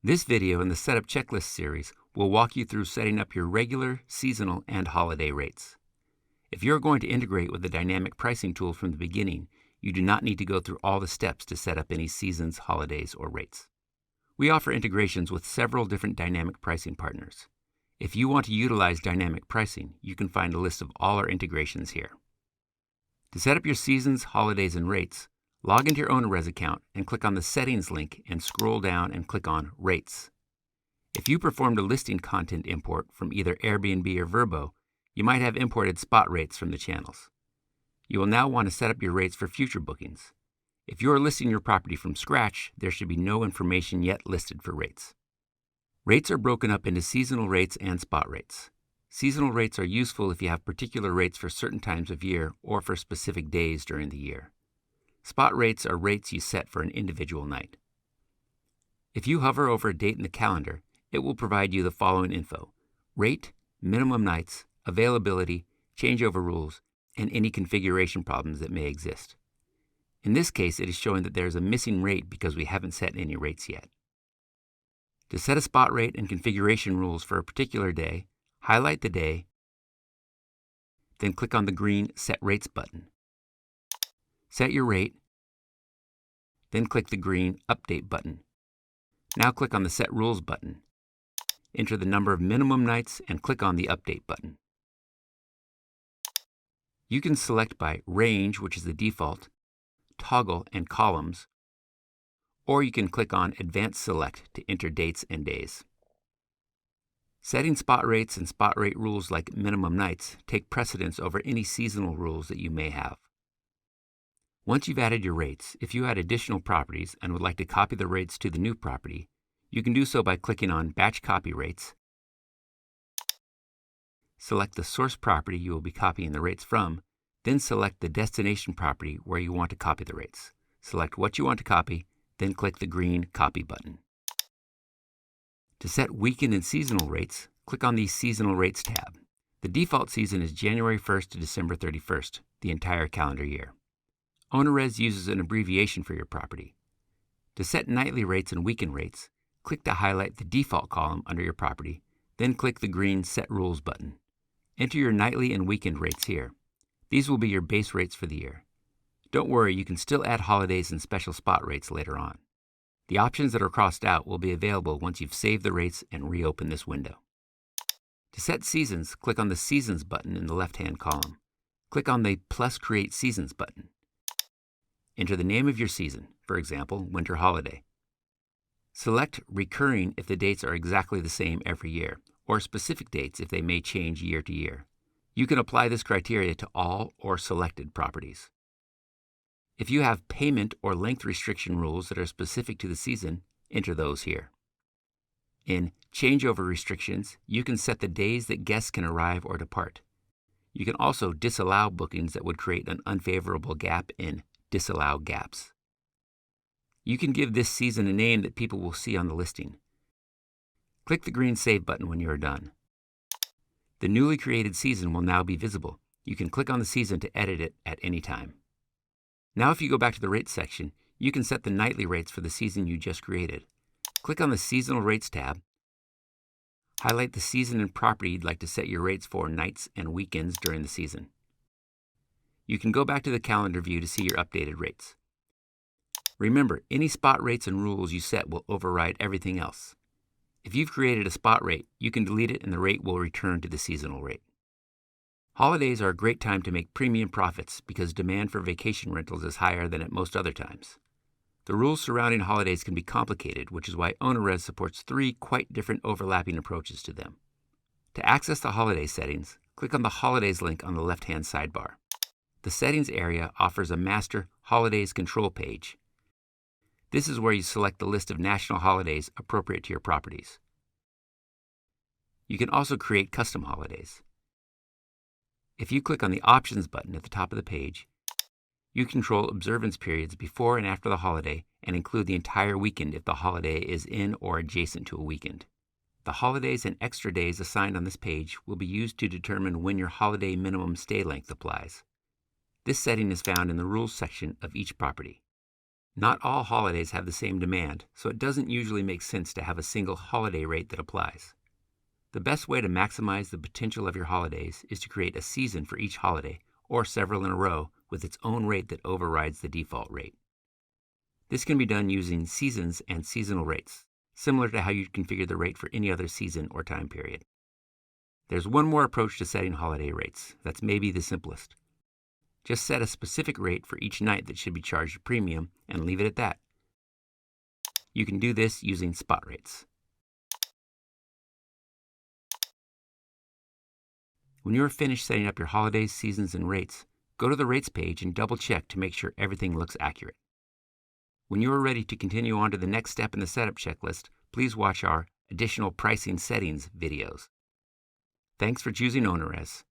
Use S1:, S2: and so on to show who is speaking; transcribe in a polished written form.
S1: This video in the Setup Checklist series will walk you through setting up your regular, seasonal, and holiday rates. If you're going to integrate with the dynamic pricing tool from the beginning, you do not need to go through all the steps to set up any seasons, holidays, or rates. We offer integrations with several different dynamic pricing partners. If you want to utilize dynamic pricing, you can find a list of all our integrations here. To set up your seasons, holidays, and rates, log into your OwnerRez account and click on the Settings link and scroll down and click on Rates. If you performed a listing content import from either Airbnb or Vrbo, you might have imported spot rates from the channels. You will now want to set up your rates for future bookings. If you are listing your property from scratch, there should be no information yet listed for rates. Rates are broken up into seasonal rates and spot rates. Seasonal rates are useful if you have particular rates for certain times of year or for specific days during the year. Spot rates are rates you set for an individual night. If you hover over a date in the calendar, it will provide you the following info: rate, minimum nights, availability, changeover rules, and any configuration problems that may exist. In this case, it is showing that there is a missing rate because we haven't set any rates yet. To set a spot rate and configuration rules for a particular day, highlight the day, then click on the green Set Rates button. Set your rate, then click the green Update button. Now click on the Set Rules button. Enter the number of minimum nights and click on the Update button. You can select by range, which is the default, toggle, and columns, or you can click on Advanced Select to enter dates and days. Setting spot rates and spot rate rules like minimum nights take precedence over any seasonal rules that you may have. Once you've added your rates, if you add additional properties and would like to copy the rates to the new property, you can do so by clicking on Batch Copy Rates. Select the source property you will be copying the rates from, then select the destination property where you want to copy the rates. Select what you want to copy, then click the green Copy button. To set weekend and seasonal rates, click on the Seasonal Rates tab. The default season is January 1st to December 31st, the entire calendar year. OwnerRez uses an abbreviation for your property. To set nightly rates and weekend rates, click to highlight the default column under your property, then click the green Set Rules button. Enter your nightly and weekend rates here. These will be your base rates for the year. Don't worry, you can still add holidays and special spot rates later on. The options that are crossed out will be available once you've saved the rates and reopen this window. To set seasons, click on the Seasons button in the left-hand column. Click on the Plus Create Seasons button. Enter the name of your season, for example, winter holiday. Select recurring if the dates are exactly the same every year, or specific dates if they may change year to year. You can apply this criteria to all or selected properties. If you have payment or length restriction rules that are specific to the season, enter those here. In changeover restrictions, you can set the days that guests can arrive or depart. You can also disallow bookings that would create an unfavorable gap in Disallow Gaps. You can give this season a name that people will see on the listing. Click the green Save button when you are done. The newly created season will now be visible. You can click on the season to edit it at any time. Now if you go back to the Rates section, you can set the nightly rates for the season you just created. Click on the Seasonal Rates tab. Highlight the season and property you'd like to set your rates for nights and weekends during the season. You can go back to the calendar view to see your updated rates. Remember, any spot rates and rules you set will override everything else. If you've created a spot rate, you can delete it and the rate will return to the seasonal rate. Holidays are a great time to make premium profits because demand for vacation rentals is higher than at most other times. The rules surrounding holidays can be complicated, which is why OwnerRez supports 3 quite different overlapping approaches to them. To access the holiday settings, click on the Holidays link on the left-hand sidebar. The Settings area offers a Master Holidays Control page. This is where you select the list of national holidays appropriate to your properties. You can also create custom holidays. If you click on the Options button at the top of the page, you control observance periods before and after the holiday and include the entire weekend if the holiday is in or adjacent to a weekend. The holidays and extra days assigned on this page will be used to determine when your holiday minimum stay length applies. This setting is found in the Rules section of each property. Not all holidays have the same demand, so it doesn't usually make sense to have a single holiday rate that applies. The best way to maximize the potential of your holidays is to create a season for each holiday, or several in a row, with its own rate that overrides the default rate. This can be done using seasons and seasonal rates, similar to how you'd configure the rate for any other season or time period. There's one more approach to setting holiday rates that's maybe the simplest. Just set a specific rate for each night that should be charged a premium and leave it at that. You can do this using spot rates. When you are finished setting up your holidays, seasons, and rates, go to the rates page and double check to make sure everything looks accurate. When you are ready to continue on to the next step in the setup checklist, please watch our additional pricing settings videos. Thanks for choosing OwnerRez.